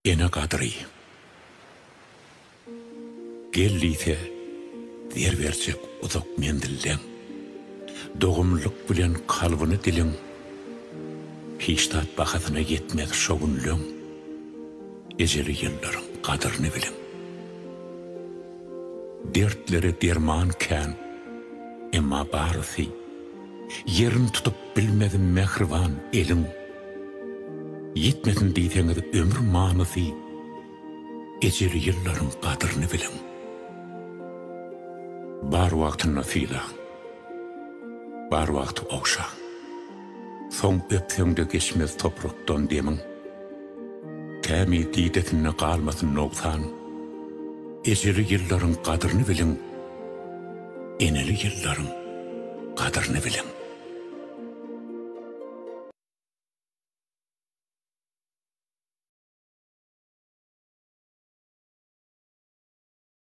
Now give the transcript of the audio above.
Ene kadri. Gelliyse derberçek uzak mendillen. Doğumluk bilen kalbını dilin. Hiçtat bakatına yetmez şogunlun. Eceli yılların kadrini bilin. Dertleri dermanken, emma barısı, yerin tutup bilmedim mehriban elin. Yetmedin deyseniz ömür manısı, eceli yılların kadrini bilin. Bar vaktin nasıyla, bar vakti okşa. Son öpsöňde geçmez toprakdan demin. Kämi diýdetine kalmasın noksan. Ejeli yılların kadrini bilin. Eneli yılların kadrini bilin.